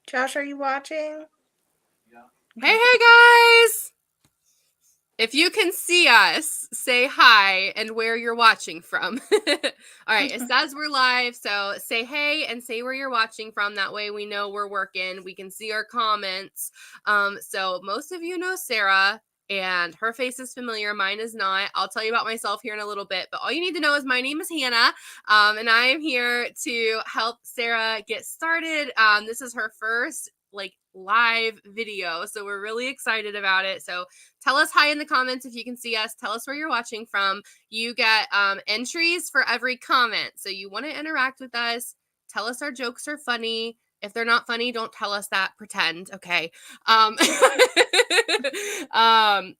Josh, are you watching? Hey, guys! If you can see us, say hi and where you're watching from. All right, it says we're live, so say hey and say where you're watching from. That way we know we're working. We can see our comments. So most of you know Sara, and her face is familiar. Mine is not. I'll tell you about myself here in a little bit, but all you need to know is my name is Hannah, and I am here to help Sara get started. This is her first live video, so we're really excited about it. So tell us hi in the comments if you can see us. Tell us where you're watching from. You get entries for every comment, so you want to interact with us. Tell us our jokes are funny. If they're not funny, don't tell us that. Pretend, okay?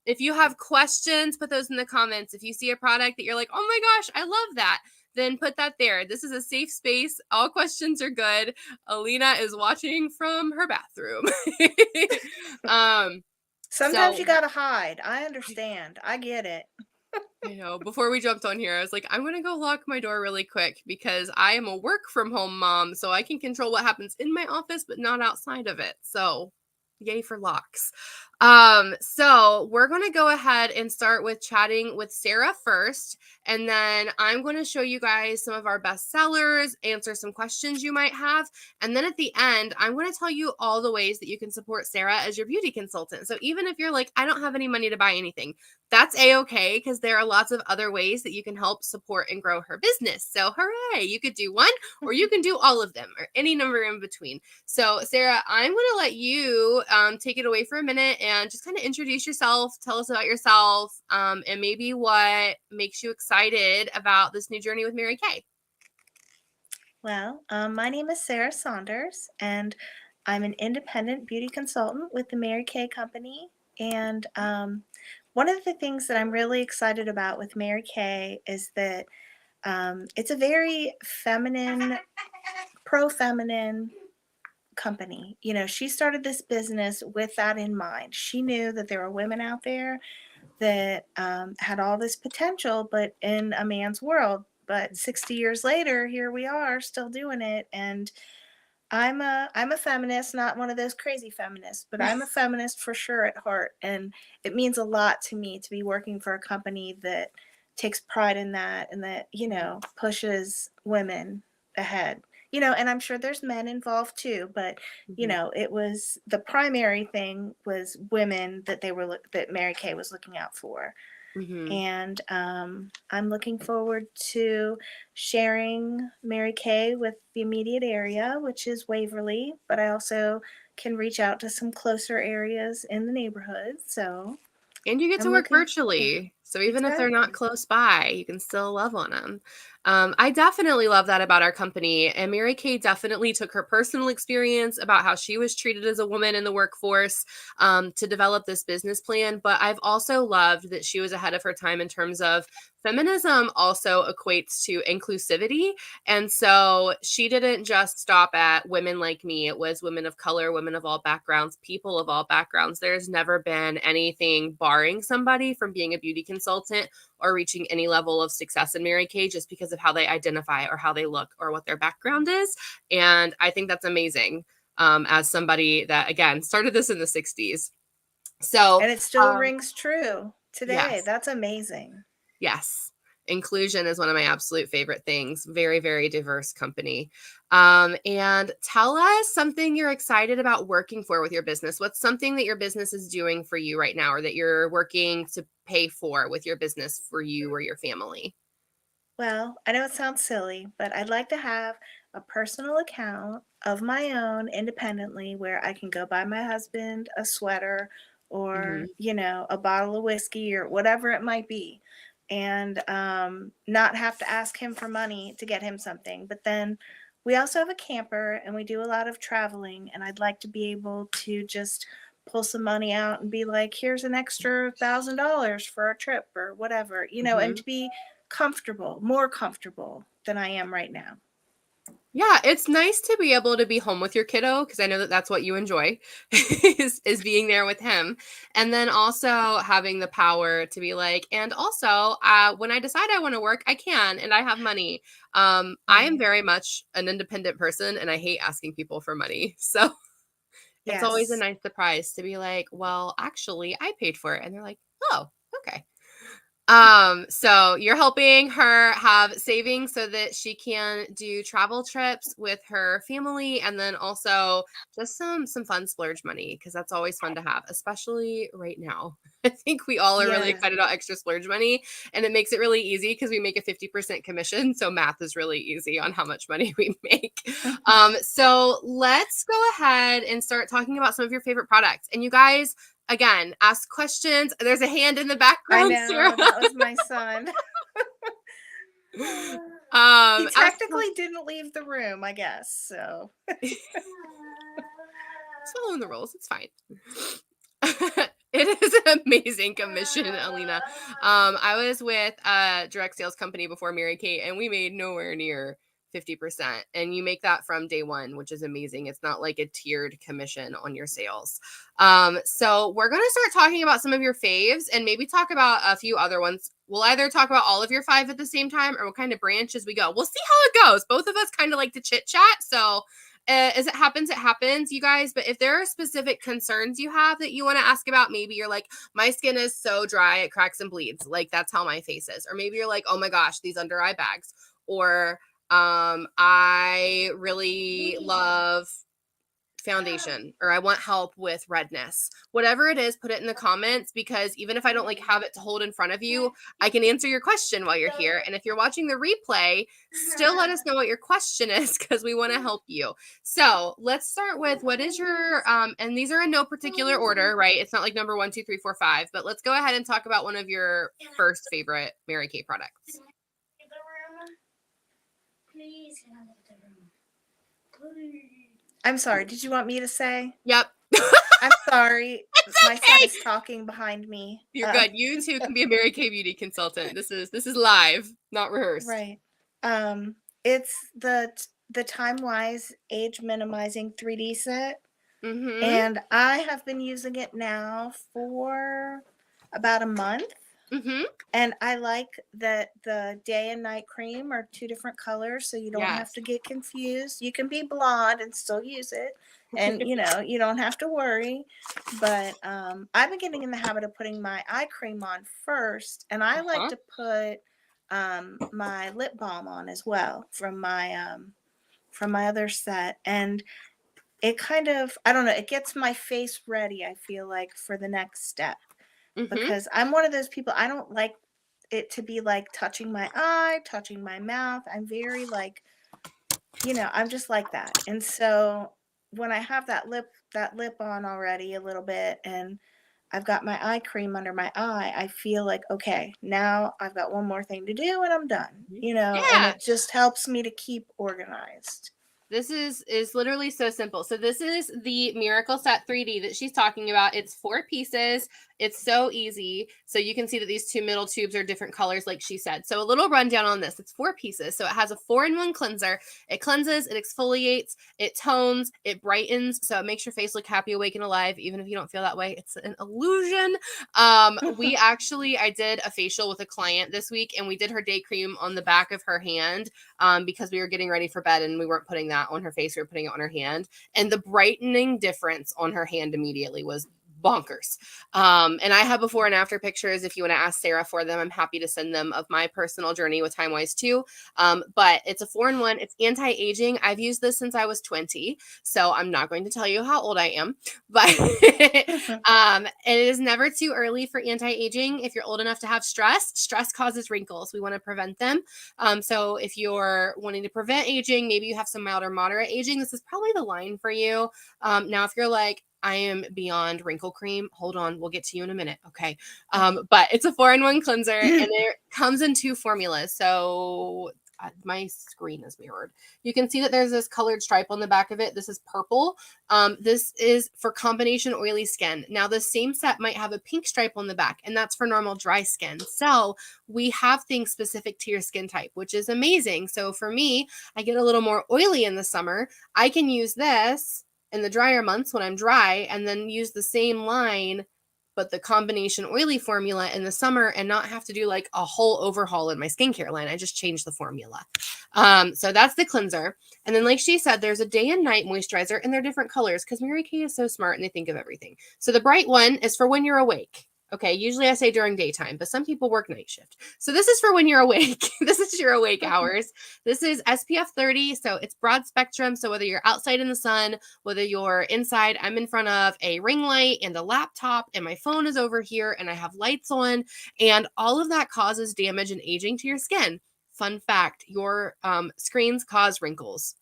If you have questions, put those in the comments. If you see a product that you're like, oh my gosh, I love that, then put that there. This is a safe space. All questions are good. Alina is watching from her bathroom. Sometimes you gotta hide. I understand. I get it. I know. Before we jumped on here, I was like, I'm going to go lock my door really quick because I am a work from home mom, so I can control what happens in my office, but not outside of it. So yay for locks. So we're going to go ahead and start with chatting with Sara first, and then I'm going to show you guys some of our best sellers, answer some questions you might have, and then at the end, I'm going to tell you all the ways that you can support Sara as your beauty consultant. So even if you're like, I don't have any money to buy anything, that's a-okay, because there are lots of other ways that you can help support and grow her business. So hooray, you could do one, or you can do all of them, or any number in between. So Sara, I'm going to let you take it away for a minute and just kind of introduce yourself, tell us about yourself, and maybe what makes you excited about this new journey with Mary Kay. Well, my name is Sara Saunders, and I'm an independent beauty consultant with the Mary Kay Company. And one of the things that I'm really excited about with Mary Kay is that it's a very feminine, pro-feminine company. You know, she started this business with that in mind. She knew that there were women out there that had all this potential, but in a man's world. But 60 years later, here we are still doing it. And I'm a feminist, not one of those crazy feminists, but I'm a feminist for sure at heart. And it means a lot to me to be working for a company that takes pride in that and that, pushes women ahead. And I'm sure there's men involved too, but it was the primary thing was women that that Mary Kay was looking out for. Mm-hmm. And I'm looking forward to sharing Mary Kay with the immediate area, which is Waverly, but I also can reach out to some closer areas in the neighborhood. And you get to work virtually. So even if they're not close by, you can still love on them. I definitely love that about our company. And Mary Kay definitely took her personal experience about how she was treated as a woman in the workforce to develop this business plan. But I've also loved that she was ahead of her time in terms of feminism also equates to inclusivity. And so she didn't just stop at women like me. It was women of color, women of all backgrounds, people of all backgrounds. There's never been anything barring somebody from being a beauty consultant or reaching any level of success in Mary Kay just because of how they identify or how they look or what their background is. And I think that's amazing as somebody that, again, started this in the 60s. So, and it still rings true today. Yes. That's amazing. Yes. Inclusion is one of my absolute favorite things. Very, very diverse company. And tell us something you're excited about working for with your business. What's something that your business is doing for you right now or that you're working to pay for with your business for you or your family? Well, I know it sounds silly, but I'd like to have a personal account of my own independently where I can go buy my husband a sweater or, a bottle of whiskey or whatever it might be, and not have to ask him for money to get him something. But then we also have a camper and we do a lot of traveling, and I'd like to be able to just pull some money out and be like, here's an extra $1,000 for a trip or whatever, and to be more comfortable than I am right now. Yeah, it's nice to be able to be home with your kiddo because I know that that's what you enjoy is being there with him. And then also having the power to be like, and also when I decide I want to work, I can and I have money. I am very much an independent person and I hate asking people for money. So It's always a Yes. nice surprise to be like, "Well, actually, I paid for it." And they're like, "Oh, okay." So you're helping her have savings so that she can do travel trips with her family, and then also just some fun splurge money because that's always fun to have, especially right now. I think we all are really Yeah. excited about extra splurge money, and it makes it really easy because we make a 50% commission. So math is really easy on how much money we make. So let's go ahead and start talking about some of your favorite products. And you guys, again, ask questions. There's a hand in the I background, Sarah. know, that was my son. He Ask technically didn't leave the room, I guess, so It's following the rules. It's fine. It is an amazing commission, Alina. I was with a direct sales company before Mary Kate, and we made nowhere near 50%. And you make that from day one, which is amazing. It's not like a tiered commission on your sales. So we're going to start talking about some of your faves and maybe talk about a few other ones. We'll either talk about all of your 5 at the same time or we'll kind of branch as we go. We'll see how it goes. Both of us kind of like to chit chat. So as it happens, you guys. But if there are specific concerns you have that you want to ask about, maybe you're like, my skin is so dry, it cracks and bleeds. Like, that's how my face is. Or maybe you're like, oh my gosh, these under eye bags. Or I really love foundation, or I want help with redness. Whatever it is, put it in the comments, because even if I don't like have it to hold in front of you, I can answer your question while you're here. And if you're watching the replay, still let us know what your question is because we want to help you. So let's start with, what is your and these are in no particular order, right? It's not like number 1, 2, 3, 4, 5, but let's go ahead and talk about one of your first favorite Mary Kay products. I'm sorry, did you want me to say? Yep. I'm sorry, It's my son okay. is talking behind me. You're good. You too can be a Mary Kay beauty consultant. This is live, not rehearsed. Right. It's the Time Wise age minimizing 3D set, Mhm. and I have been using it now for about a month. Mhm. And I like that the day and night cream are 2 different colors, so you don't have Yes. to get confused. You can be blonde and still use it, and, you don't have to worry, but, I've been getting in the habit of putting my eye cream on first, and I like Uh-huh. to put, my lip balm on as well from my other set, and it kind of, I don't know, it gets my face ready, I feel like, for the next step, Mhm. because I'm one of those people, I don't like it to be like touching my eye, touching my mouth. I'm very like, I'm just like that. And so when I have that lip on already a little bit and I've got my eye cream under my eye, I feel like, okay, now I've got one more thing to do and I'm done. And Yeah. it just helps me to keep organized. This is literally so simple. So this is the Miracle Set 3D that she's talking about. It's 4 pieces. It's so easy. So you can see that these 2 middle tubes are different colors, like she said. So a little rundown on this. It's 4 pieces. So it has a 4-in-1 cleanser. It cleanses, it exfoliates, it tones, it brightens. So it makes your face look happy, awake, and alive, even if you don't feel that way. It's an illusion. I did a facial with a client this week, and we did her day cream on the back of her hand, because we were getting ready for bed and we weren't putting that on her face, we were putting it on her hand. And the brightening difference on her hand immediately was bonkers. And I have before and after pictures. If you want to ask Sarah for them, I'm happy to send them, of my personal journey with Time Wise too. But it's a 4-in-1. It's anti-aging. I've used this since I was 20, so I'm not going to tell you how old I am, but it is never too early for anti-aging. If you're old enough to have stress causes wrinkles. We want to prevent them. So if you're wanting to prevent aging, maybe you have some mild or moderate aging, this is probably the line for you. Now, if you're like, I am beyond wrinkle cream, hold on, we'll get to you in a minute, okay? But it's a 4-in-1 cleanser, and it comes in 2 formulas. So my screen is mirrored. You can see that there's this colored stripe on the back of it. This is purple. This is for combination oily skin. Now, the same set might have a pink stripe on the back, and that's for normal dry skin. So we have things specific to your skin type, which is amazing. So for me, I get a little more oily in the summer. I can use this in the drier months when I'm dry, and then use the same line but the combination oily formula in the summer and not have to do like a whole overhaul in my skincare line. I just changed the formula. So that's the cleanser. And then, like she said, there's a day and night moisturizer, and they're different colors because Mary Kay is so smart and they think of everything. So the bright one is for when you're awake. Okay, usually I say during daytime, but some people work night shift. So this is for when you're awake. This is your awake hours. This is SPF 30, so it's broad spectrum. So whether you're outside in the sun, whether you're inside, I'm in front of a ring light and a laptop, and my phone is over here, and I have lights on, and all of that causes damage and aging to your skin. Fun fact, your screens cause wrinkles.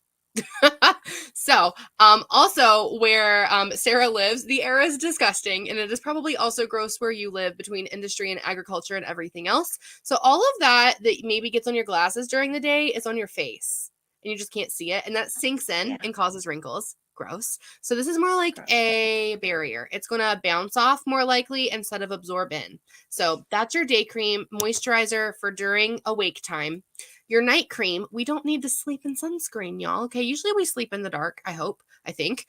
So, also where Sara lives, the air is disgusting, and it is probably also gross where you live between industry and agriculture and everything else. So, all of that maybe gets on your glasses during the day is on your face, and you just can't see it, and that sinks in Yeah. and causes wrinkles. Gross. So, this is more like Gross. a barrier. It's going to bounce off more likely instead of absorb in. So, that's your day cream moisturizer for during awake time. Your night cream, we don't need to sleep in sunscreen, y'all. Okay, usually we sleep in the dark, I think.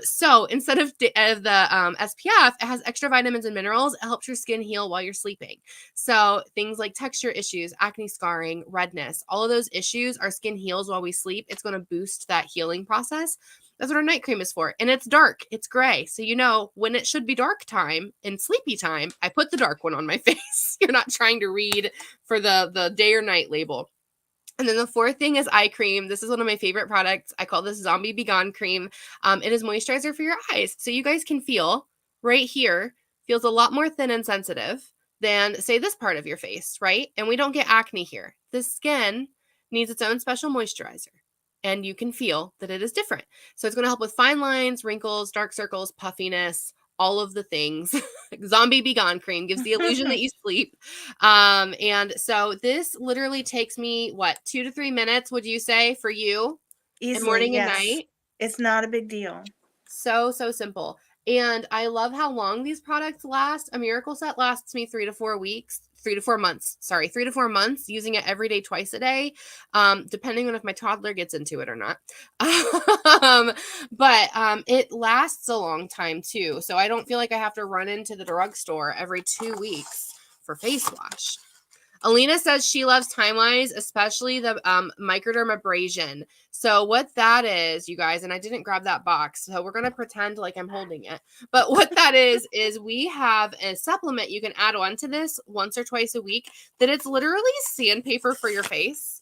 So instead of the SPF, it has extra vitamins and minerals. It helps your skin heal while you're sleeping. So things like texture issues, acne scarring, redness, all of those issues, our skin heals while we sleep. It's going to boost that healing process. That's what our night cream is for. And it's dark, it's gray. So, when it should be dark time and sleepy time, I put the dark one on my face. You're not trying to read for the day or night label. And then the fourth thing is eye cream. This is one of my favorite products. I call this Zombie Be Gone cream. It is moisturizer for your eyes. So you guys can feel right here, feels a lot more thin and sensitive than, say, this part of your face, right? And we don't get acne here. The skin needs its own special moisturizer. And you can feel that it is different. So it's going to help with fine lines, wrinkles, dark circles, puffiness, all of the things. Zombie Be Gone cream gives the illusion that you sleep. And so this literally takes me, 2 to 3 minutes, would you say, for you in Easily, morning and yes. night? It's not a big deal. So simple. And I love how long these products last. A Miracle Set lasts me 3 to 4 weeks. 3 to 4 months. Sorry, 3 to 4 months, using it every day, twice a day, depending on if my toddler gets into it or not. But it lasts a long time too. So I don't feel like I have to run into the drugstore every 2 weeks for face wash. Alina says she loves Time-Wise, especially the microdermabrasion. So what that is, you guys, and I didn't grab that box, so we're going to pretend like I'm holding it. But what that is we have a supplement you can add on to this once or twice a week that it's literally sandpaper for your face.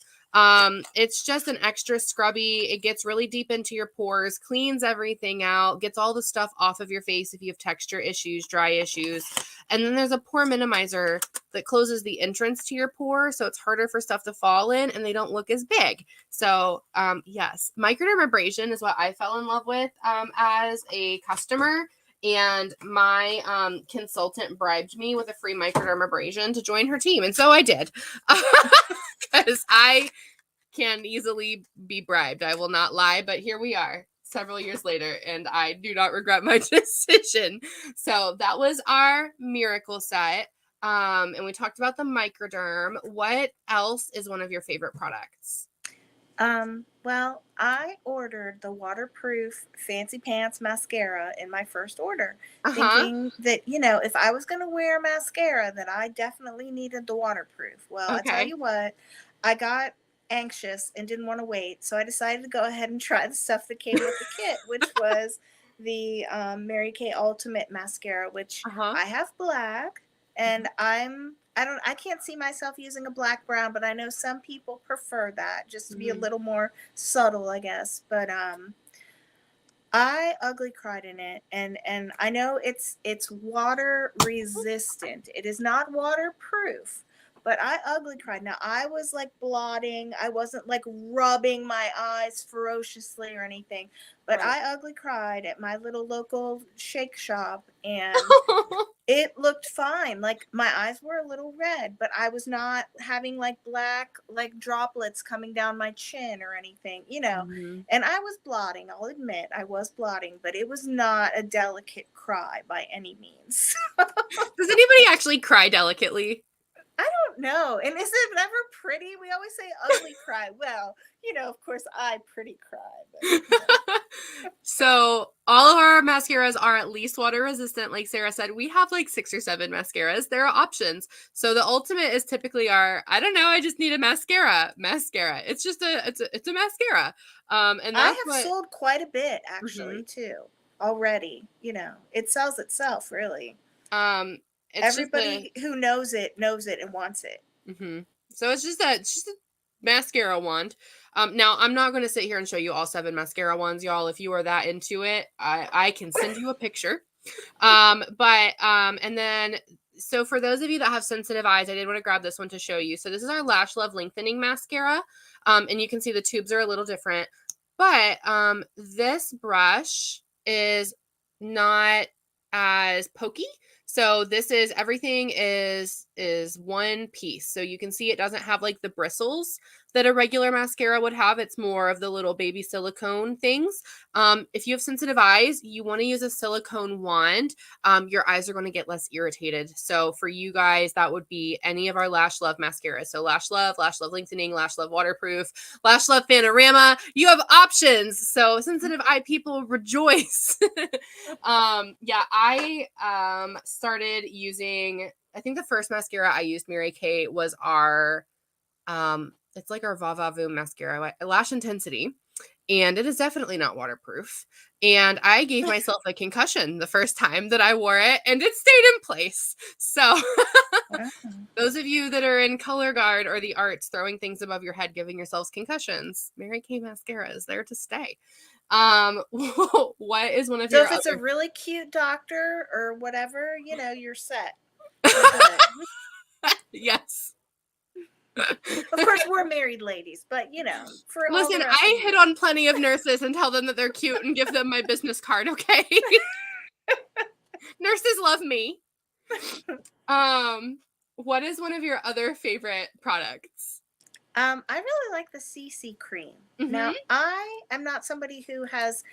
It's just an extra scrubby. It gets really deep into your pores, cleans everything out, gets all the stuff off of your face if you have texture issues, dry issues. And then there's a pore minimizer that closes the entrance to your pore, so it's harder for stuff to fall in and they don't look as big. So yes, microdermabrasion is what I fell in love with as a customer. And my consultant bribed me with a free microdermabrasion to join her team. And so I did. Because I can easily be bribed. I will not lie, but here we are several years later, and I do not regret my decision. So that was our Miracle Set. And we talked about the microderm. What else is one of your favorite products? Well, I ordered the waterproof Fancy Pants mascara in my first order, thinking that, if I was going to wear mascara, that I definitely needed the waterproof. Well, I tell Okay. you what, I got anxious and didn't want to wait, so I decided to go ahead and try the stuff that came with the kit, which was the Mary Kay Ultimate Mascara, which Uh-huh. I have black, and I can't see myself using a black brown, but I know some people prefer that just to be a Mhm. little more subtle, I guess. But I ugly cried in it, and I know it's water resistant. It is not waterproof, but I ugly cried. Now I was like blotting. I wasn't like rubbing my eyes ferociously or anything, but Right. I ugly cried at my little local shake shop, and it looked fine. Like my eyes were a little red, but I was not having like black like droplets coming down my chin or anything. Mhm. And I was blotting, I'll admit, I was blotting, but it was not a delicate cry by any means. Does anybody actually cry delicately? I don't know. And is it ever pretty? We always say ugly cry. Well, of course I pretty cry, but. So all of our mascaras are at least water resistant. Like Sarah said, we have like 6 or 7 mascaras. There are options. So the ultimate is typically our, I don't know, I just need a mascara. Mascara. It's just it's a mascara. And I that's have what. sold quite a bit actually Mhm. too already. It sells itself really. Um, it's just a. Everybody who knows it and wants it. So it's just a mascara wand. Now I'm not going to sit here and show you all 7 mascara wands, y'all. If you are that into it, I can send you a picture. And then so for those of you that have sensitive eyes, I did want to grab this one to show you. So this is our Lash Love Lengthening Mascara. And you can see the tubes are a little different. But this brush is not as pokey. So this is everything is one piece. So you can see it doesn't have like the bristles that a regular mascara would have. It's more of the little baby silicone things. If you have sensitive eyes, you want to use a silicone wand. Your eyes are going to get less irritated. So for you guys, that would be any of our Lash Love mascaras. So Lash Love Lengthening, Lash Love Waterproof, Lash Love Panorama. You have options. So sensitive eye people rejoice. Yeah, I started using, I think the first mascara I used, Mary Kay, was our it's like our Vavavoom mascara, Lash Intensity. And it is definitely not waterproof. And I gave myself a concussion the first time that I wore it, and it stayed in place. So Wow. those of you that are in color guard or the arts, throwing things above your head, giving yourselves concussions, Mary Kay mascara is there to stay. What is one of So your if it's a other? really cute doctor or whatever, you're set. You're good. Yes. Of course, we're married ladies, but for all the Listen, rest of I hit you. on plenty of nurses and tell them that they're cute and give them my business card, okay? Nurses love me. Um, what is one of your other favorite products? I really like the CC cream. Mhm. Now, I am not somebody who has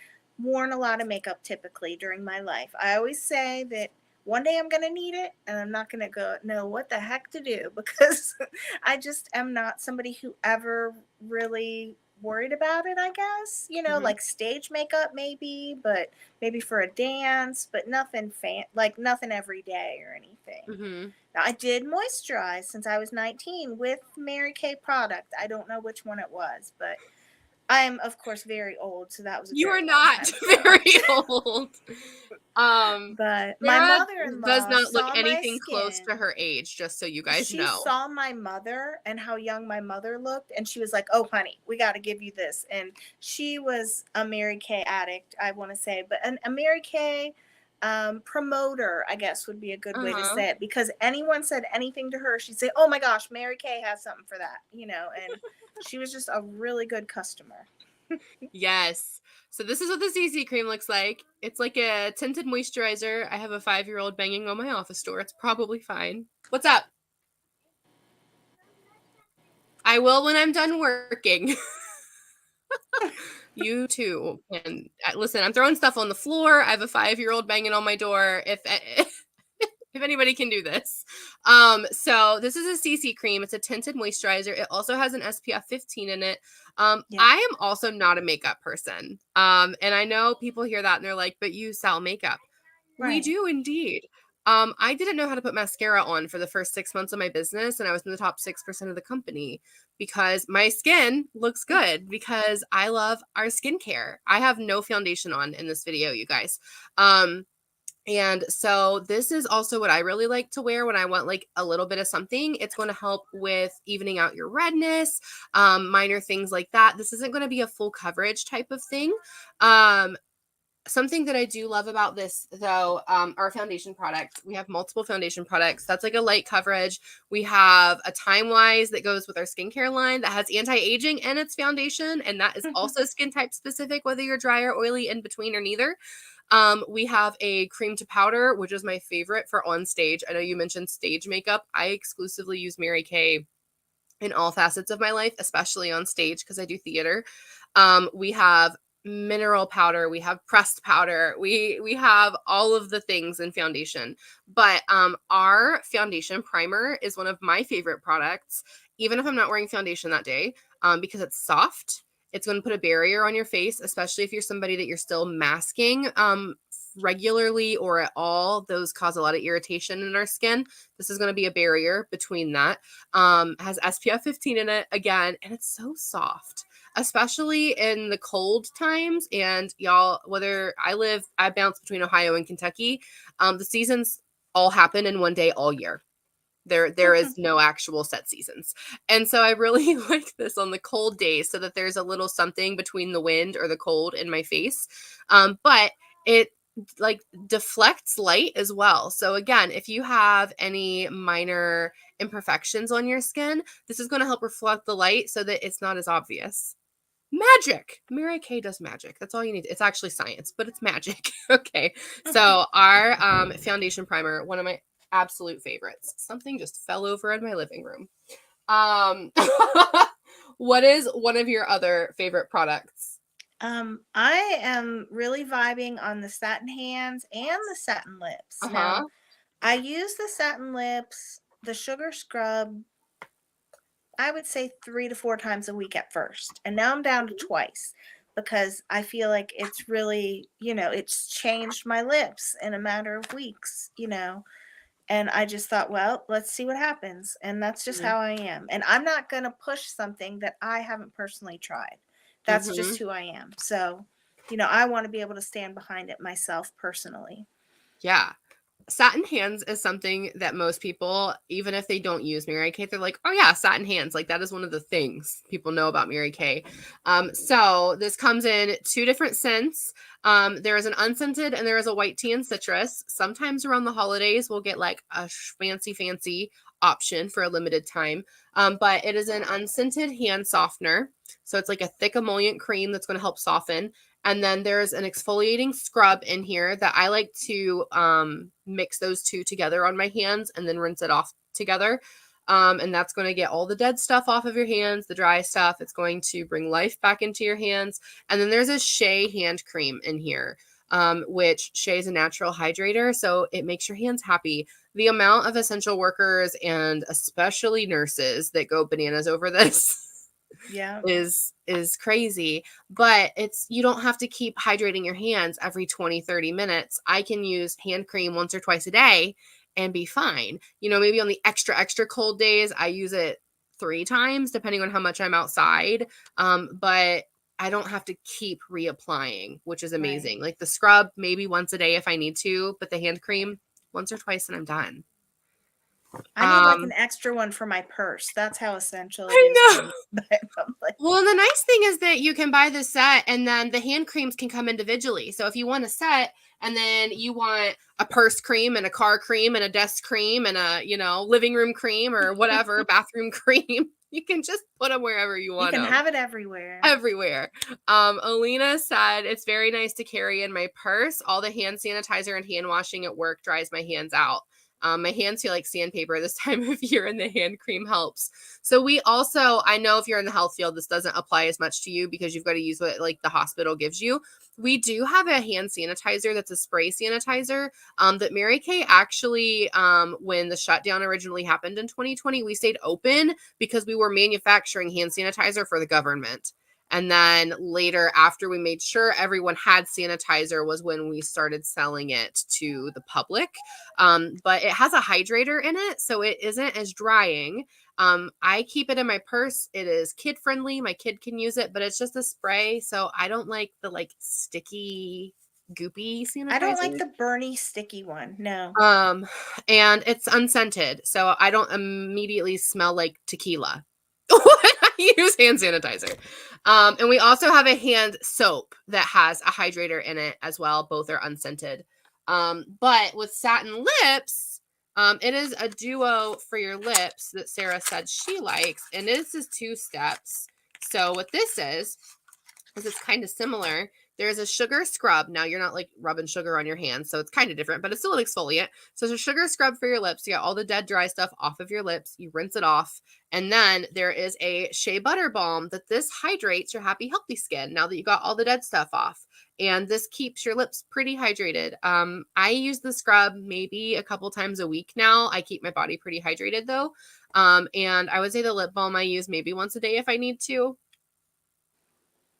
worn a lot of makeup typically during my life. I always say that one day I'm going to need it and I'm not going to go know what the heck to do because I just am not somebody who ever really worried about it, I guess. Mhm. Like stage makeup maybe, but maybe for a dance, but nothing like nothing every day or anything. Mhm. Now, I did moisturize since I was 19 with Mary Kay product. I don't know which one it was, but I am, of course, very old, so that was a You are very long not time ago. very old. Um, But my Sarah mother in does law not look saw my anything close to skin. her age, just so you guys She know. saw my mother and how young my mother looked, and she was like, "Oh, honey, we got to give you this." And she was a Mary Kay addict, I want to say, but a Mary Kay promoter, I guess would be a good way to Uh-huh. say it, because anyone said anything to her, she'd say, "Oh my gosh, Mary Kay has something for that," and she was just a really good customer. Yes. So this is what the CC cream looks like. It's like a tinted moisturizer. I have a 5-year-old banging on my office door. It's probably fine. What's up? I will when I'm done working. You too can listen. I'm throwing stuff on the floor. I have a 5-year-old banging on my door. If if anybody can do this, so this is a CC cream. It's a tinted moisturizer. It also has an SPF 15 in it. Yeah, I am also not a makeup person. And I know people hear that and they're like, "But you sell makeup." We right. do indeed. I didn't know how to put mascara on for the first 6 months of my business, and I was in the top 6% of the company because my skin looks good because I love our skincare. I have no foundation on in this video, you guys. And so this is also what I really like to wear when I want like a little bit of something. It's going to help with evening out your redness, minor things like that. This isn't going to be a full coverage type of thing. Something that I do love about this, though, our foundation products. We have multiple foundation products. That's like a light coverage. We have a Time Wise that goes with our skincare line that has anti-aging and its foundation, and that is also skin type specific, whether you're dry or oily, in between, or neither. We have a cream to powder, which is my favorite for on stage. I know you mentioned stage makeup. I exclusively use Mary Kay in all facets of my life, especially on stage because I do theater. We have mineral powder, we have pressed powder, we have all of the things in foundation. But our foundation primer is one of my favorite products, even if I'm not wearing foundation that day, because it's soft. It's going to put a barrier on your face, especially if you're somebody that you're still masking regularly or at all. Those cause a lot of irritation in our skin. This is going to be a barrier between that. Has SPF 15 in it again, and it's so soft, especially in the cold times. And y'all, whether I bounce between Ohio and Kentucky, the seasons all happen in one day all year. There is no actual set seasons. And so I really like this on the cold days so that there's a little something between the wind or the cold in my face. But it like deflects light as well. So again, if you have any minor imperfections on your skin, this is going to help reflect the light so that it's not as obvious. Magic. Mary Kay does magic. That's all you need. It's actually science, but it's magic. Okay. So our foundation primer, one of my absolute favorites. Something just fell over in my living room. Um what is one of your other favorite products? I am really vibing on the satin hands and the satin lips. Now, Uh-huh. I use the satin lips, the sugar scrub, I would say 3 to 4 times a week at first. And now I'm down to twice because I feel like it's really, it's changed my lips in a matter of weeks, And I just thought, well, let's see what happens. And that's just Mhm. how I am. And I'm not going to push something that I haven't personally tried. That's just Mhm. who I am. So, I want to be able to stand behind it myself personally. Yeah. Satin hands is something that most people, even if they don't use Mary Kay, they're like, oh yeah, satin hands. Like that is one of the things people know about Mary Kay. So this comes in two different scents. There is an unscented and there is a white tea and citrus. Sometimes around the holidays, we'll get like a fancy option for a limited time. But it is an unscented hand softener. So it's like a thick emollient cream that's going to help soften. And then there's an exfoliating scrub in here that I like to mix those two together on my hands and then rinse it off together. And that's going to get all the dead stuff off of your hands, the dry stuff. It's going to bring life back into your hands. And then there's a Shea hand cream in here, which Shea is a natural hydrator. So it makes your hands happy. The amount of essential workers and especially nurses that go bananas over this Yeah. is crazy. But it's, you don't have to keep hydrating your hands every 20-30 minutes. I can use hand cream once or twice a day and be fine. Maybe on the extra cold days I use it 3 times depending on how much I'm outside. But I don't have to keep reapplying, which is Right. amazing. Like the scrub maybe once a day if I need to, but the hand cream once or twice and I'm done. I need like an um extra one for my purse. That's how essential it I is to know. me. But I'm like, Well, and the nice thing is that you can buy the set and then the hand creams can come individually. So if you want a set and then you want a purse cream and a car cream and a desk cream and a, living room cream or whatever, bathroom cream, you can just put them wherever you you want can them. have it everywhere. Everywhere. Alina said it's very nice to carry in my purse. All the hand sanitizer and hand washing at work dries my hands out. My hands feel like sandpaper this time of year, and the hand cream helps. So we also, I know if you're in the health field, this doesn't apply as much to you because you've got to use what like the hospital gives you. We do have a hand sanitizer that's a spray sanitizer that Mary Kay actually, when the shutdown originally happened in 2020, we stayed open because we were manufacturing hand sanitizer for the government. And then later, after we made sure everyone had sanitizer, was when we started selling it to the public. But it has a hydrator in it, so it isn't as drying. I keep it in my purse. It is kid friendly. My kid can use it, but it's just a spray, so I don't like the like sticky, goopy I don't like sanitizer. the burny, sticky one. No. Um, and it's unscented, so I don't immediately smell like tequila when I use hand sanitizer. And we also have a hand soap that has a hydrator in it as well. Both are unscented. But with satin lips, it is a duo for your lips that Sarah said she likes, and this is 2 steps. So what this is it's kind of similar. There's a sugar scrub. Now you're not like rubbing sugar on your hands, so it's kind of different, but it's still an exfoliant. So it's a sugar scrub for your lips. You get all the dead dry stuff off of your lips. You rinse it off. And then there is a shea butter balm that this hydrates your happy, healthy skin now that you got all the dead stuff off. And this keeps your lips pretty hydrated. I use the scrub maybe a couple times a week now. I keep my body pretty hydrated though. And I would say the lip balm I use maybe once a day if I need to.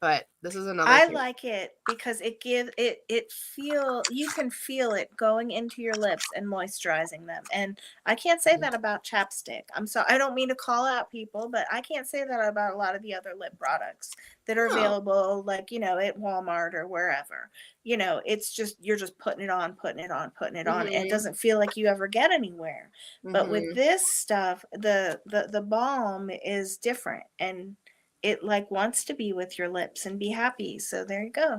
But this is another I thing. like it because it gives it feel you can feel it going into your lips and moisturizing them. And I can't say that about chapstick. I'm sorry, I don't mean to call out people, but I can't say that about a lot of the other lip products that are Oh. available, like, at Walmart or wherever. It's just you're just putting it on, putting it on, putting it on, and it Mhm. doesn't feel like you ever get anywhere. But with Mhm. this stuff, the balm is different, and it like wants to be with your lips and be happy. So there you go.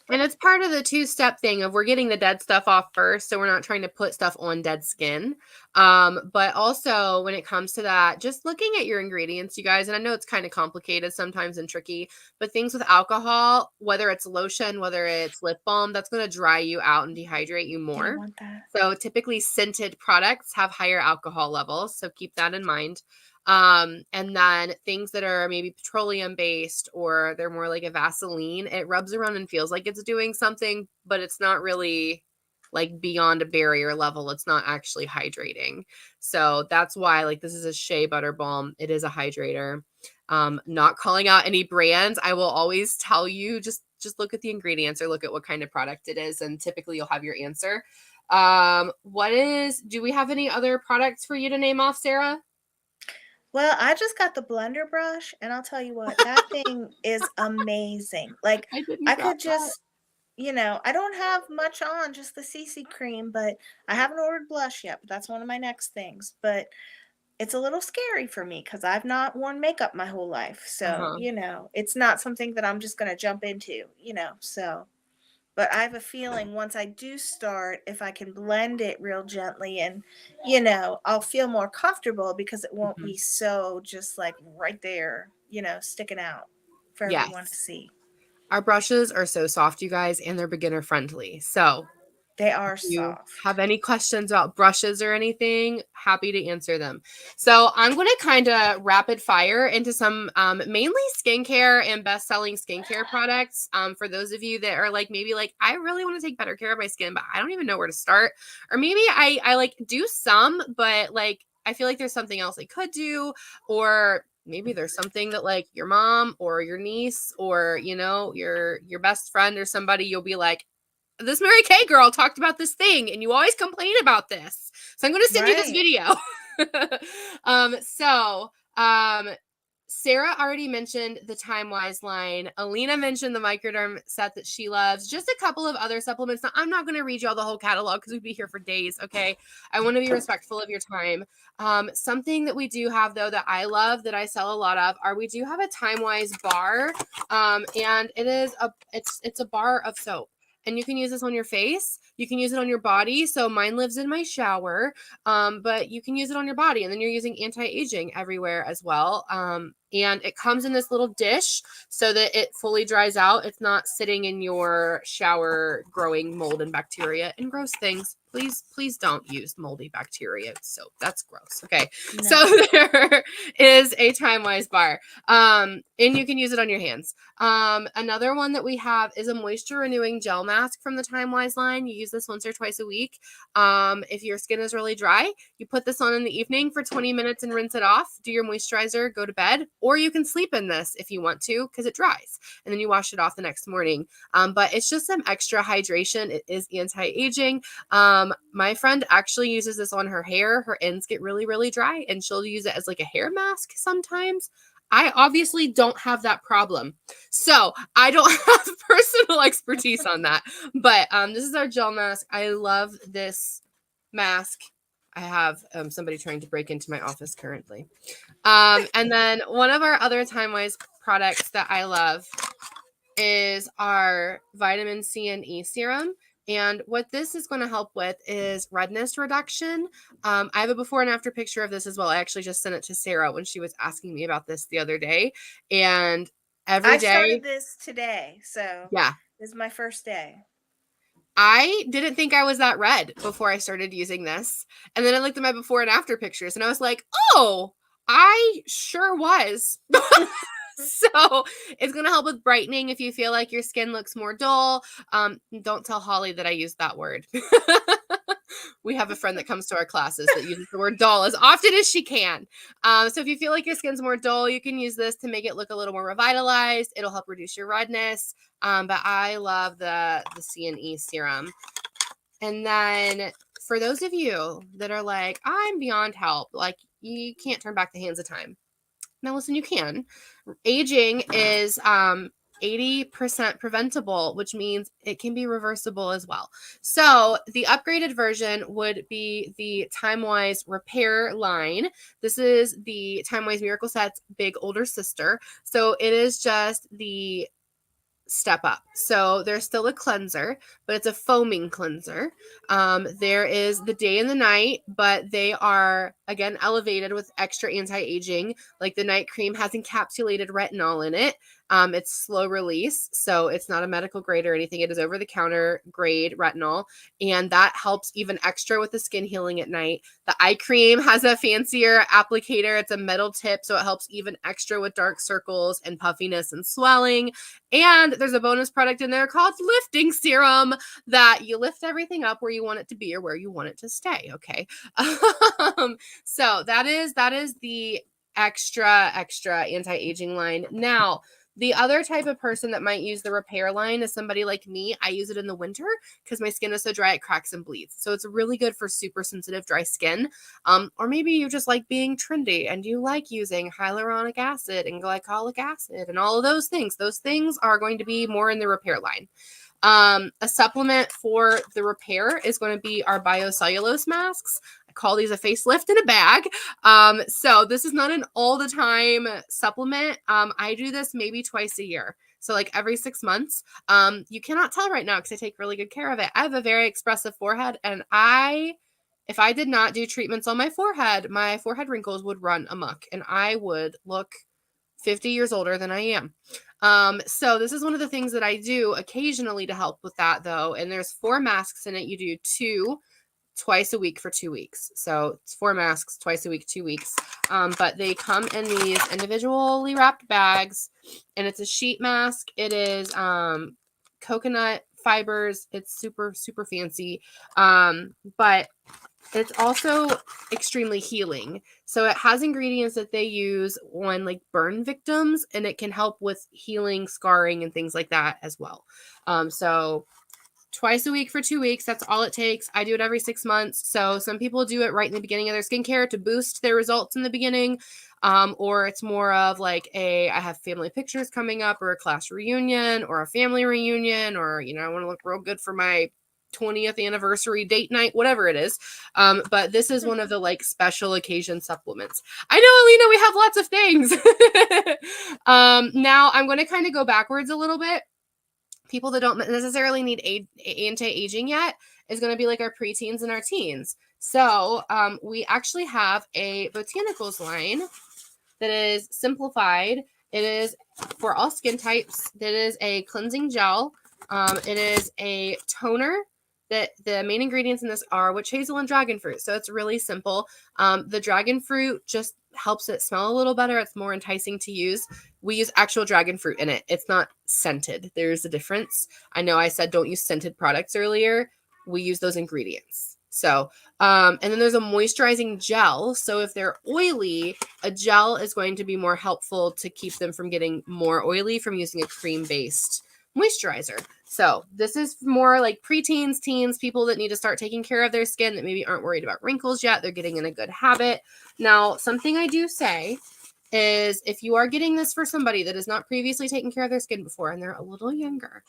And it's part of the two-step thing of we're getting the dead stuff off first, so we're not trying to put stuff on dead skin. But also when it comes to that, just looking at your ingredients, you guys, and I know it's kind of complicated sometimes and tricky, but things with alcohol, whether it's lotion, whether it's lip balm, that's going to dry you out and dehydrate you You don't more. want that. So typically scented products have higher alcohol levels, so keep that in mind. And then things that are maybe petroleum based or they're more like a Vaseline, it rubs around and feels like it's doing something, but it's not really like beyond a barrier level. It's not actually hydrating. So that's why like this is a shea butter balm. It is a hydrator. Not calling out any brands. I will always tell you just look at the ingredients or look at what kind of product it is, and typically you'll have your answer. Do we have any other products for you to name off, Sarah? Well, I just got the blender brush, and I'll tell you what, that thing is amazing. Like, I didn't I grab could that. just, I don't have much on, just the CC cream, but I haven't ordered blush yet, but that's one of my next things. But it's a little scary for me because I've not worn makeup my whole life. So, Uh-huh. it's not something that I'm just going to jump into. So, but I have a feeling once I do start, if I can blend it real gently and, I'll feel more comfortable because it won't Mhm. be so just like right there, sticking out for everyone to Yes. see. Our brushes are so soft, you guys, and they're beginner friendly. So They are you soft. have any questions about brushes or anything, happy to answer them. So I'm going to kind of rapid fire into some mainly skincare and best-selling skincare products. For those of you that are like maybe like I really want to take better care of my skin, but I don't even know where to start. Or maybe I like do some, but like I feel like there's something else I could do, or maybe there's something that like your mom or your niece or your best friend or somebody you'll be like, this Mary Kay girl talked about this thing and you always complain about this. So I'm going to send you this Right. video. um, so, um, Sarah already mentioned the Time Wise line. Alina mentioned the Microderm set that she loves. Just a couple of other supplements. Now, I'm not going to read you all the whole catalog because we'd be here for days. Okay. I want to be respectful of your time. Something that we do have, though, that I love that I sell a lot of we do have a Time Wise bar. And it's a bar of soap. And you can use this on your face. You can use it on your body. So mine lives in my shower. But you can use it on your body, and then you're using anti-aging everywhere as well. And it comes in this little dish so that it fully dries out. It's not sitting in your shower growing mold and bacteria and gross things. Please don't use moldy bacteria soap. That's gross. Okay. So No. there is a Time Wise bar. And you can use it on your hands. Another one that we have is a moisture renewing gel mask from the Time Wise line. You use this once or twice a week. If your skin is really dry, you put this on in the evening for 20 minutes and rinse it off. Do your moisturizer, go to bed, or you can sleep in this if you want to because it dries. And then you wash it off the next morning. But it's just some extra hydration. It is anti-aging. My friend actually uses this on her hair. Her ends get really, really dry, and she'll use it as like a hair mask sometimes. I obviously don't have that problem. So I don't have personal expertise on that. But this is our gel mask. I love this mask. I have somebody trying to break into my office currently. And then one of our other Time Wise products that I love is our vitamin C and E serum. And what this is going to help with is redness reduction. I have a before and after picture of this as well. I actually just sent it to Sarah when she was asking me about this the other day. And every I started day. this today, so Yeah. this is my first day. I didn't think I was that red before I started using this. And then I looked at my before and after pictures and I was like, oh, I sure was. So it's going to help with brightening if you feel like your skin looks more dull. Don't tell Holly that I used that word. We have a friend that comes to our classes that uses the word dull as often as she can. So if you feel like your skin's more dull, you can use this to make it look a little more revitalized. It'll help reduce your redness. But I love the CNE serum. And then for those of you that are like, I'm beyond help, like you can't turn back the hands of time. Now listen, you can. Aging is 80% preventable, which means it can be reversible as well. So the upgraded version would be the TimeWise Repair line. This is the TimeWise Miracle Set's big older sister. So it is just the step up. So there's still a cleanser, but it's a foaming cleanser. There is the day and the night, but they are again elevated with extra anti-aging. Like the night cream has encapsulated retinol in it. It's slow release, so it's not a medical grade or anything. It is over the counter grade retinol, and that helps even extra with the skin healing at night. The eye cream has a fancier applicator. It's a metal tip, so it helps even extra with dark circles and puffiness and swelling. And there's a bonus product in there called lifting serum that you lift everything up where you want it to be or where you want it to stay. Okay. So that is the extra anti-aging line. Now, the other type of person that might use the repair line is somebody like me. I use it in the winter because my skin is so dry it cracks and bleeds. So it's really good for super sensitive dry skin. Or maybe you just like being trendy and you like using hyaluronic acid and glycolic acid and all of those things. Those things are going to be more in the repair line. A supplement for the repair is going to be our biocellulose masks. I call these a facelift in a bag. So this is not an all the time supplement. I do this maybe twice a year. So like every 6 months. You cannot tell right now because I take really good care of it. I have a very expressive forehead, and if I did not do treatments on my forehead wrinkles would run amok and I would look 50 years older than I am. So this is one of the things that I do occasionally to help with that though. And there's 4 masks in it. You do 2 twice a week for 2 weeks. So it's 4 masks twice a week, 2 weeks. But they come in these individually wrapped bags, and it's a sheet mask. It is coconut fibers. It's super, super fancy. But it's also extremely healing. So it has ingredients that they use on like burn victims, and it can help with healing, scarring, and things like that as well. So twice a week for 2 weeks. That's all it takes. I do it every 6 months. So some people do it right in the beginning of their skincare to boost their results in the beginning. Or it's more of like I have family pictures coming up, or a class reunion, or a family reunion, or, I want to look real good for my 20th anniversary date night, whatever it is. But this is one of the like special occasion supplements. I know, Alina, we have lots of things. Now I'm going to kind of go backwards a little bit. People that don't necessarily need anti-aging yet is going to be like our preteens and our teens. So we actually have a botanicals line that is simplified. It is for all skin types. That is a cleansing gel. It is a toner. That the main ingredients in this are witch hazel and dragon fruit. So it's really simple. The dragon fruit just helps it smell a little better. It's more enticing to use. We use actual dragon fruit in it. It's not scented. There's a difference. I know I said don't use scented products earlier. We use those ingredients. So, and then there's a moisturizing gel. So if they're oily, a gel is going to be more helpful to keep them from getting more oily from using a cream-based moisturizer. So this is more like preteens, teens, people that need to start taking care of their skin that maybe aren't worried about wrinkles yet. They're getting in a good habit. Now, something I do say is if you are getting this for somebody that has not previously taken care of their skin before and they're a little younger,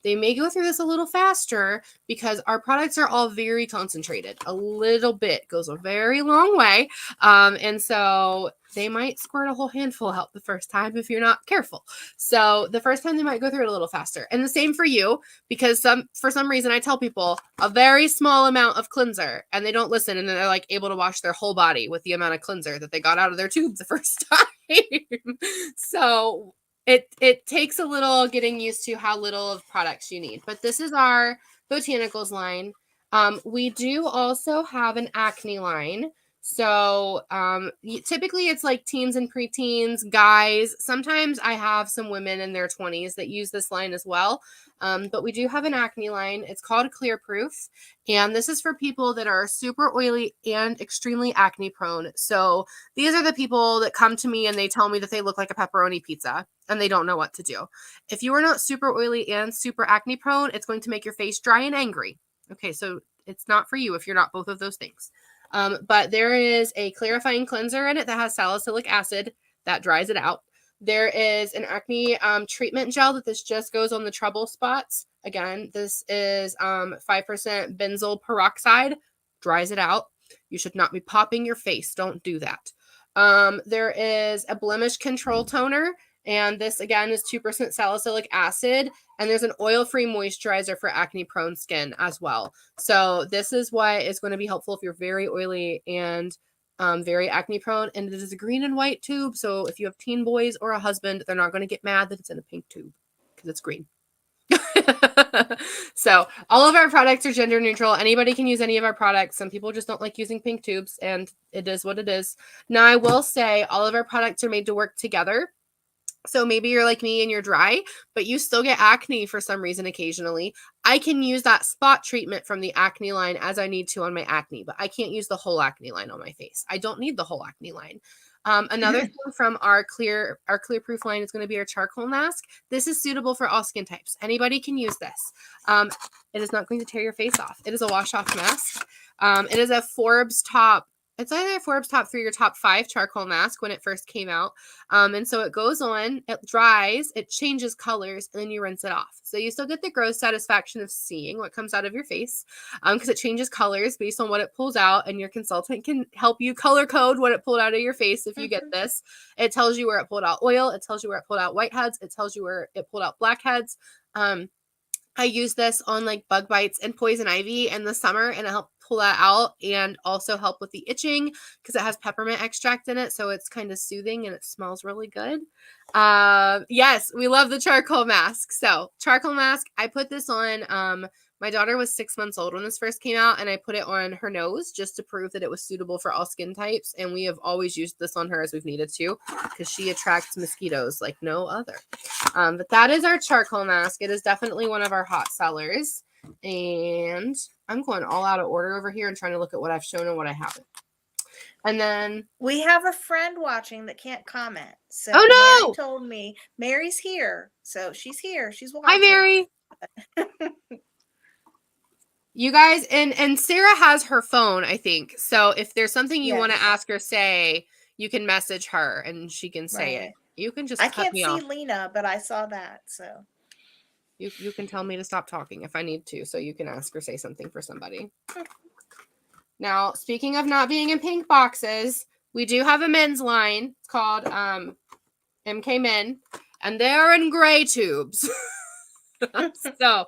they may go through this a little faster because our products are all very concentrated. A little bit goes a very long way. And so they might squirt a whole handful out the first time if you're not careful. So the first time they might go through it a little faster. And the same for you, because for some reason I tell people a very small amount of cleanser and they don't listen, and then they're like able to wash their whole body with the amount of cleanser that they got out of their tube the first time. So it takes a little getting used to how little of products you need. But this is our botanicals line. We do also have an acne line. So typically it's like teens and preteens, guys. Sometimes I have some women in their 20s that use this line as well. But we do have an acne line. It's called Clear Proof. And this is for people that are super oily and extremely acne prone. So these are the people that come to me and they tell me that they look like a pepperoni pizza and they don't know what to do. If you are not super oily and super acne prone, it's going to make your face dry and angry. Okay, so it's not for you if you're not both of those things. But there is a clarifying cleanser in it that has salicylic acid that dries it out. There is an acne treatment gel that this just goes on the trouble spots. Again, this is 5% benzoyl peroxide, dries it out. You should not be popping your face. Don't do that. There is a blemish control toner, and this again is 2% salicylic acid. And there's an oil-free moisturizer for acne-prone skin as well. So this is what is going to be helpful if you're very oily and very acne prone. And it is a green and white tube. So if you have teen boys or a husband, they're not going to get mad that it's in a pink tube because it's green. So all of our products are gender neutral. Anybody can use any of our products. Some people just don't like using pink tubes, and it is what it is. Now, I will say all of our products are made to work together. So maybe you're like me and you're dry, but you still get acne for some reason occasionally. I can use that spot treatment from the acne line as I need to on my acne, but I can't use the whole acne line on my face. I don't need the whole acne line. Another thing from our clear proof line is going to be our charcoal mask. This is suitable for all skin types. Anybody can use this. It is not going to tear your face off. It is a wash off mask. It is a Forbes top. It's either a Forbes top 3 or top 5 charcoal mask when it first came out. And so it goes on, it dries, it changes colors, and then you rinse it off. So you still get the gross satisfaction of seeing what comes out of your face because it changes colors based on what it pulls out, and your consultant can help you color code what it pulled out of your face if you get this. It tells you where it pulled out oil. It tells you where it pulled out whiteheads. It tells you where it pulled out blackheads. I use this on like bug bites and poison ivy in the summer, and it helps pull that out and also help with the itching because it has peppermint extract in it. So it's kind of soothing and it smells really good. Yes, we love the charcoal mask. So charcoal mask, I put this on. My daughter was 6 months old when this first came out, and I put it on her nose just to prove that it was suitable for all skin types. And we have always used this on her as we've needed to because she attracts mosquitoes like no other. But that is our charcoal mask. It is definitely one of our hot sellers. And I'm going all out of order over here and trying to look at what I've shown and what I haven't. And then we have a friend watching that can't comment. So oh no, Mary told me Mary's here. So she's here. She's watching. Hi Mary. You guys, and Sara has her phone, I think. So if there's something you want to ask or say, you can message her and she can say it. You can just I cut can't me see off. Lena, but I saw that. So you can tell me to stop talking if I need to, so you can ask or say something for somebody. Now, speaking of not being in pink boxes, we do have a men's line. It's called MK Men, and they're in gray tubes. So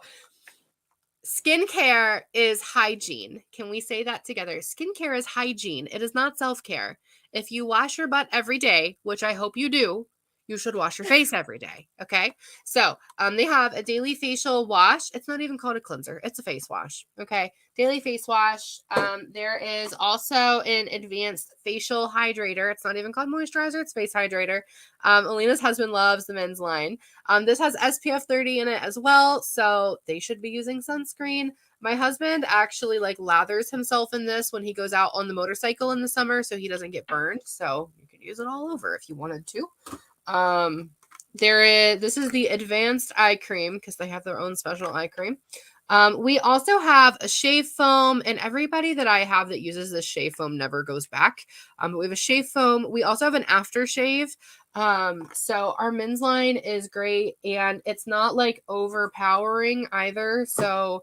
skincare is hygiene. Can we say that together? Skincare is hygiene. It is not self-care. If you wash your butt every day, which I hope you do, you should wash your face every day. Okay. So they have a daily facial wash. It's not even called a cleanser. It's a face wash. Okay. Daily face wash. There is also an advanced facial hydrator. It's not even called moisturizer. It's face hydrator. Alina's husband loves the men's line. This has SPF 30 in it as well. So they should be using sunscreen. My husband actually like lathers himself in this when he goes out on the motorcycle in the summer so he doesn't get burned. So you could use it all over if you wanted to. This is the advanced eye cream because they have their own special eye cream. We also have a shave foam, and everybody that I have that uses this shave foam never goes back. But we have a shave foam. We also have an aftershave. So our men's line is great, and it's not like overpowering either. So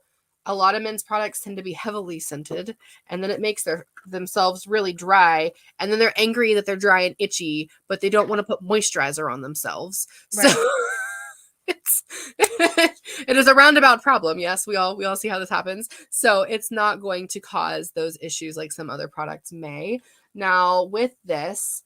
a lot of men's products tend to be heavily scented, and then it makes themselves really dry, and then they're angry that they're dry and itchy, but they don't want to put moisturizer on themselves. Right. So it is a roundabout problem. Yes, we all see how this happens. So it's not going to cause those issues like some other products may. Now with this,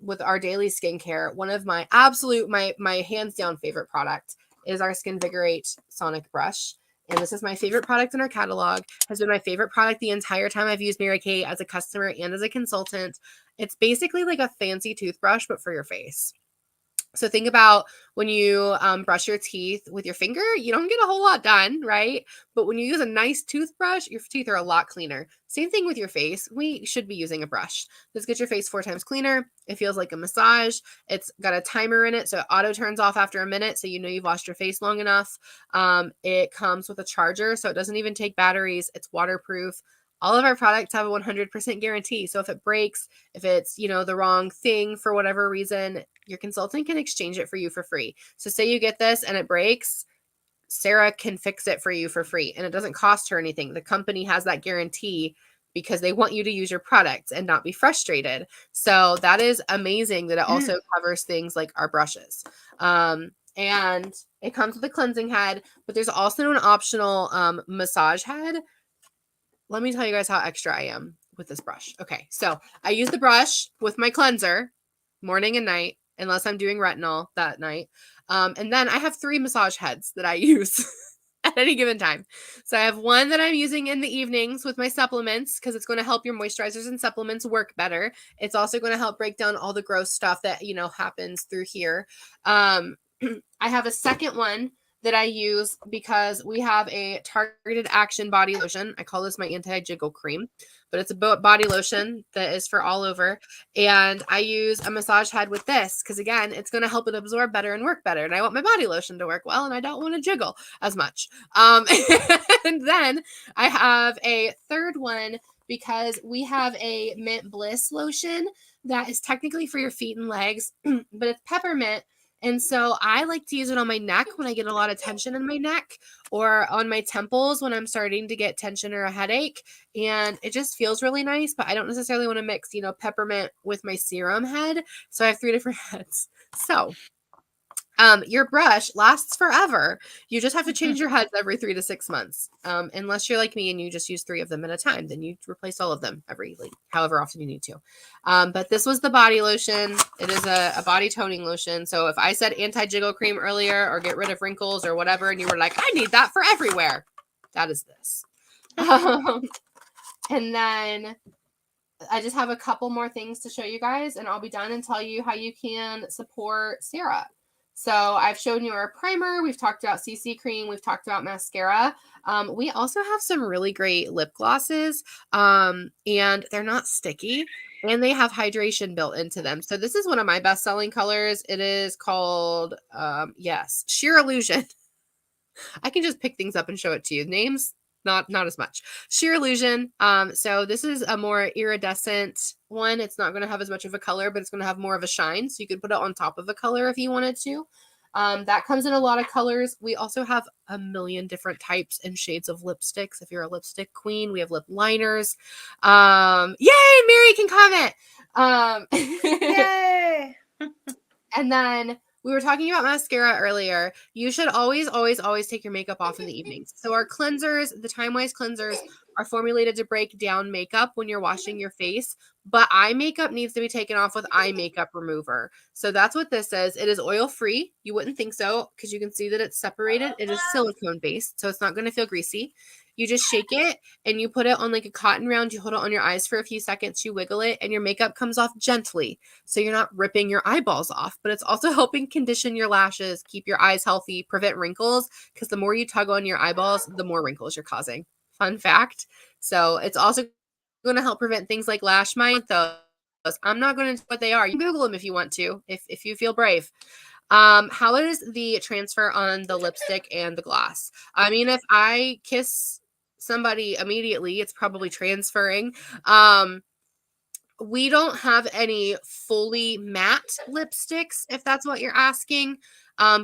with our daily skincare, one of my absolute, my hands down favorite product is our Skinvigorate Sonic Brush. And this is my favorite product in our catalog, has been my favorite product the entire time I've used Mary Kay as a customer and as a consultant. It's basically like a fancy toothbrush, but for your face. So think about when you brush your teeth with your finger, you don't get a whole lot done, right? But when you use a nice toothbrush, your teeth are a lot cleaner. Same thing with your face. We should be using a brush. This gets your face 4 times cleaner. It feels like a massage. It's got a timer in it, so it auto turns off after a minute, so you know you've washed your face long enough. It comes with a charger, so it doesn't even take batteries. It's waterproof. All of our products have a 100% guarantee. So if it breaks, if it's, the wrong thing for whatever reason, your consultant can exchange it for you for free. So say you get this and it breaks, Sara can fix it for you for free and it doesn't cost her anything. The company has that guarantee because they want you to use your product and not be frustrated. So that is amazing that it also covers things like our brushes. And it comes with a cleansing head, but there's also an optional massage head. Let me tell you guys how extra I am with this brush. Okay, so I use the brush with my cleanser morning and night, unless I'm doing retinol that night. And then I have 3 massage heads that I use at any given time. So I have one that I'm using in the evenings with my supplements because it's going to help your moisturizers and supplements work better. It's also going to help break down all the gross stuff that, happens through here. I have a second one that I use because we have a targeted action body lotion. I call this my anti-jiggle cream, but it's a body lotion that is for all over. And I use a massage head with this because, again, it's going to help it absorb better and work better. And I want my body lotion to work well, and I don't want to jiggle as much. And then I have a third one because we have a mint bliss lotion that is technically for your feet and legs, but it's peppermint. And so I like to use it on my neck when I get a lot of tension in my neck, or on my temples when I'm starting to get tension or a headache. And it just feels really nice, but I don't necessarily want to mix, peppermint with my serum head. So I have 3 different heads. So your brush lasts forever. You just have to change your heads every 3 to 6 months. Unless you're like me and you just use 3 of them at a time, then you replace all of them every, however often you need to. But this was the body lotion. It is a body toning lotion. So if I said anti-jiggle cream earlier or get rid of wrinkles or whatever, and you were like, I need that for everywhere, that is this. And then I just have a couple more things to show you guys, and I'll be done and tell you how you can support Sara. So I've shown you our primer. We've talked about CC cream. We've talked about mascara. We also have some really great lip glosses, and they're not sticky, and they have hydration built into them. So this is one of my best-selling colors. It is called, Sheer Illusion. I can just pick things up and show it to you. Names, not as much. Sheer Illusion. So this is a more iridescent one. It's not going to have as much of a color, but it's going to have more of a shine. So you could put it on top of a color if you wanted to. That comes in a lot of colors. We also have a million different types and shades of lipsticks. If you're a lipstick queen, we have lip liners. Yay, Mary can comment. Yay! And then we were talking about mascara earlier. You should always, always, always take your makeup off in the evenings. So our cleansers, the Time Wise cleansers, are formulated to break down makeup when you're washing your face, but eye makeup needs to be taken off with eye makeup remover. So that's what this is. It is oil free. You wouldn't think so because you can see that it's separated. It is silicone based, so it's not going to feel greasy. You just shake it and you put it on like a cotton round. You hold it on your eyes for a few seconds. You wiggle it and your makeup comes off gently. So you're not ripping your eyeballs off, but it's also helping condition your lashes, keep your eyes healthy, prevent wrinkles, because the more you tug on your eyeballs, the more wrinkles you're causing. Fun fact. So it's also going to help prevent things like lash mite. Those I'm not going to know what they are. You can Google them if you want to, if you feel brave. How is the transfer on the lipstick and the gloss? I mean, if I kiss somebody immediately, it's probably transferring. We don't have any fully matte lipsticks, if that's what you're asking,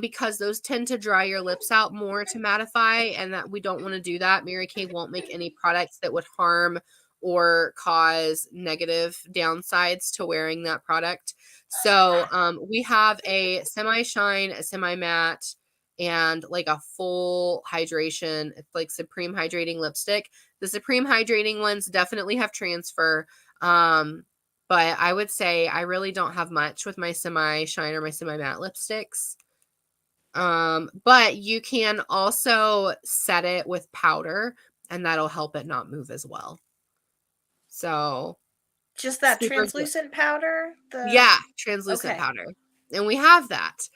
because those tend to dry your lips out more to mattify, and that we don't want to do that. Mary Kay won't make any products that would harm or cause negative downsides to wearing that product. So we have a semi-shine, a semi-matte, and like a full hydration. It's like Supreme Hydrating Lipstick. The Supreme Hydrating ones definitely have transfer. But I would say I really don't have much with my semi shine or my semi matte lipsticks. But you can also set it with powder and that'll help it not move as well. So Just that super good. translucent powder? Yeah, translucent Okay. powder. And we have that.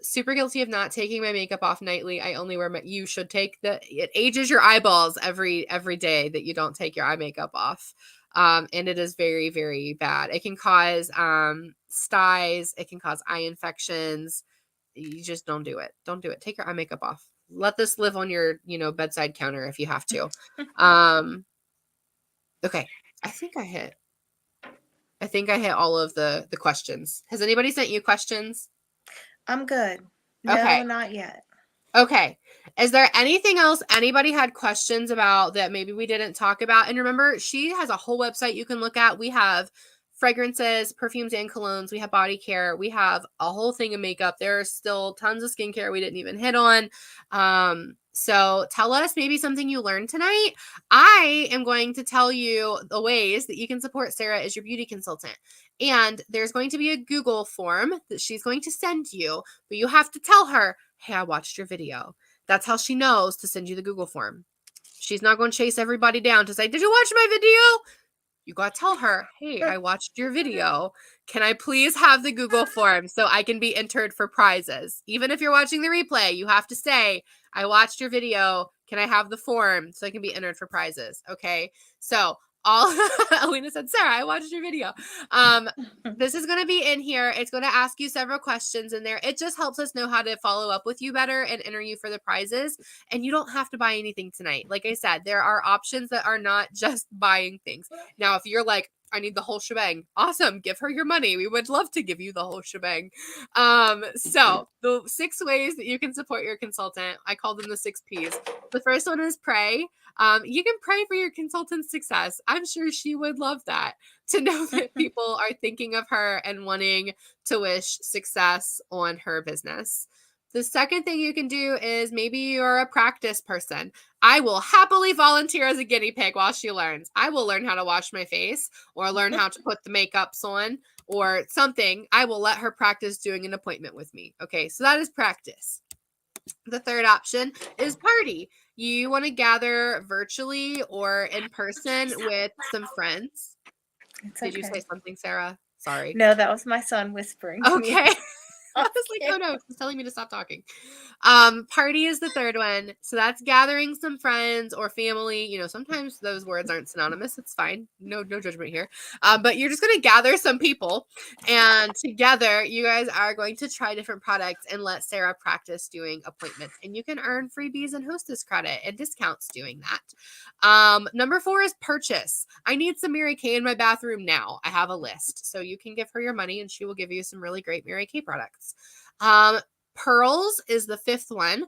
Super guilty of not taking my makeup off nightly. I only wear you should take it ages your eyeballs every day that you don't take your eye makeup off. And it is very, very bad. It can cause styes, it can cause eye infections. You just don't do it. Don't do it. Take your eye makeup off. Let this live on your, bedside counter if you have to. Okay. I think I hit all of the questions. Has anybody sent you questions? I'm good. Okay. No, not yet. Okay. Is there anything else anybody had questions about that maybe we didn't talk about? And remember, she has a whole website you can look at. We have fragrances, perfumes, and colognes. We have body care. We have a whole thing of makeup. There are still tons of skincare we didn't even hit on. So tell us maybe something you learned tonight. I am going to tell you the ways that you can support Sara as your beauty consultant. And there's going to be a Google form that she's going to send you, but you have to tell her, hey, I watched your video. That's how she knows to send you the Google form. She's not going to chase everybody down to say, did you watch my video? You got to tell her, hey, I watched your video. Can I please have the Google form so I can be entered for prizes? Even if you're watching the replay, you have to say, I watched your video. Can I have the form so I can be entered for prizes? Okay. So Alina said, Sara, I watched your video. This is going to be in here. It's going to ask you several questions in there. It just helps us know how to follow up with you better and enter you for the prizes. And you don't have to buy anything tonight. Like I said, there are options that are not just buying things. Now, if you're like, I need the whole shebang, awesome, give her your money. We would love to give you the whole shebang. So the 6 ways that you can support your consultant, I call them the 6 Ps. The first one is pray. You can pray for your consultant's success. I'm sure she would love that, to know that people are thinking of her and wanting to wish success on her business. The second thing you can do is maybe you're a practice person. I will happily volunteer as a guinea pig while she learns. I will learn how to wash my face or learn how to put the makeups on or something. I will let her practice doing an appointment with me. Okay, so that is practice. The third option is party. You want to gather virtually or in person with some friends. It's Did you okay. say something, Sara? Sorry. No, that was my son whispering to me. Okay. I was like, oh no, she's telling me to stop talking. Party is the third one. So that's gathering some friends or family. Sometimes those words aren't synonymous. It's fine. No judgment here. But you're just going to gather some people, and together you guys are going to try different products and let Sara practice doing appointments. And you can earn freebies and hostess credit and discounts doing that. Number 4 is purchase. I need some Mary Kay in my bathroom now. I have a list. So you can give her your money and she will give you some really great Mary Kay products. Pearls is the 5th one.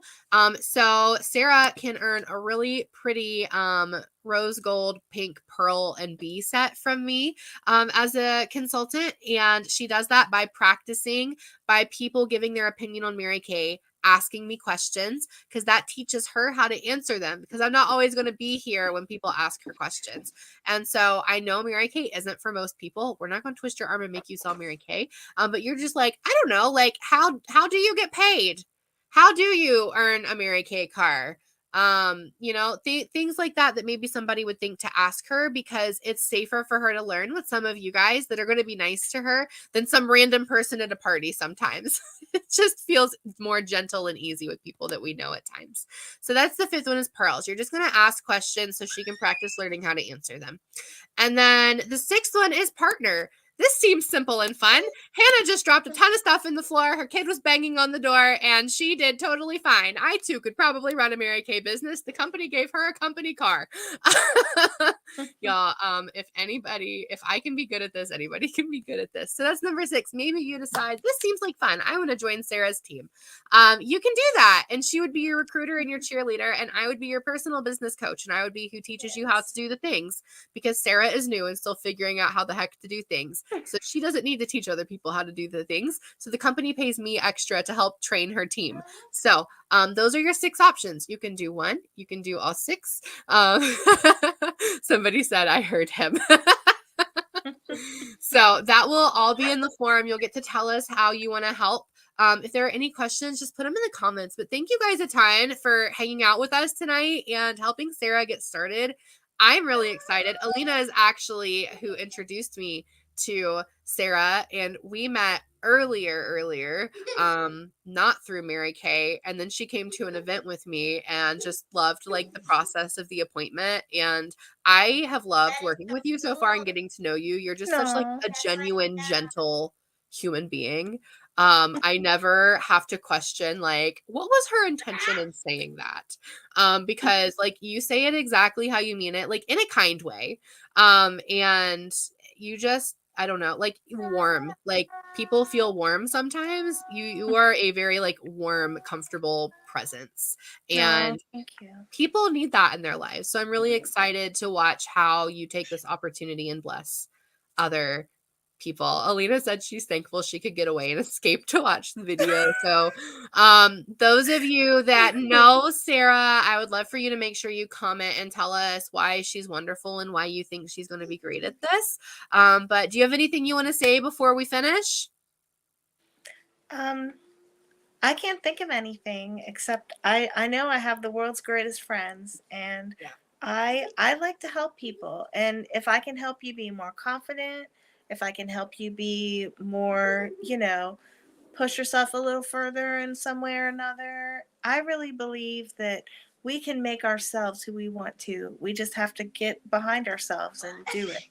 So Sara can earn a really pretty rose gold, pink, pearl, and bee set from me as a consultant. And she does that by practicing, by people giving their opinion on Mary Kay, asking me questions, because that teaches her how to answer them, because I'm not always going to be here when people ask her questions. And so I know Mary Kay isn't for most people. We're not going to twist your arm and make you sell Mary Kay. But you're just like, I don't know, like how do you get paid? How do you earn a Mary Kay car? Things like that maybe somebody would think to ask her, because it's safer for her to learn with some of you guys that are going to be nice to her than some random person at a party sometimes. It just feels more gentle and easy with people that we know at times. So that's the 5th one, is pearls. You're just going to ask questions so she can practice learning how to answer them. And then the 6th one is partner. This seems simple and fun. Hannah just dropped a ton of stuff in the floor. Her kid was banging on the door and she did totally fine. I too could probably run a Mary Kay business. The company gave her a company car. Y'all, if I can be good at this, anybody can be good at this. So that's number 6. Maybe you decide this seems like fun. I want to join Sara's team. You can do that. And she would be your recruiter and your cheerleader. And I would be your personal business coach. And I would be who teaches you how to do the things, because Sara is new and still figuring out how the heck to do things. So she doesn't need to teach other people how to do the things. So the company pays me extra to help train her team. So those are your 6 options. You can do 1. You can do all 6. Somebody said I heard him. So that will all be in the form. You'll get to tell us how you want to help. If there are any questions, just put them in the comments. But thank you guys a ton for hanging out with us tonight and helping Sara get started. I'm really excited. Alina is actually who introduced me to Sara, and we met earlier, not through Mary Kay, and then she came to an event with me and just loved like the process of the appointment. And I have loved working with you so far and getting to know you. You're just such like No. a genuine, gentle human being. I never have to question like what was her intention in saying that. Because like you say it exactly how you mean it, like in a kind way. And you just I don't know, like warm. Like people feel warm sometimes. You are a very like warm, comfortable presence. No, And thank you. people need that in their lives. So I'm really excited to watch how you take this opportunity and bless other people. Alina said she's thankful she could get away and escape to watch the video. So those of you that know Sara, I would love for you to make sure you comment and tell us why she's wonderful and why you think she's going to be great at this. But do you have anything you want to say before we finish? Um, I can't think of anything except I know I have the world's greatest friends, and Yeah. I like to help people, and if I can help you be more confident, if I can help you be more, push yourself a little further in some way or another, I really believe that we can make ourselves who we want to. We just have to get behind ourselves and do it.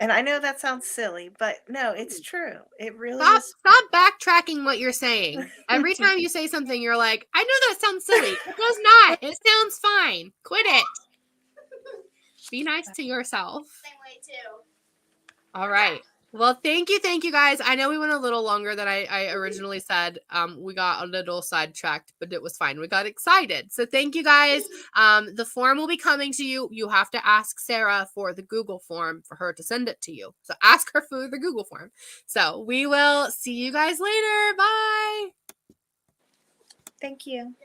And I know that sounds silly, but no, it's true. It really is Stop backtracking what you're saying. Every time you say something, you're like, I know that sounds silly. It does not. It sounds fine. Quit it. Be nice to yourself. Same way too. All right. Well, thank you guys. I know we went a little longer than I originally said. We got a little sidetracked, but it was fine. We got excited. So thank you guys. The form will be coming to you. You have to ask Sara for the Google form for her to send it to you. So ask her for the Google form. So we will see you guys later. Bye. Thank you.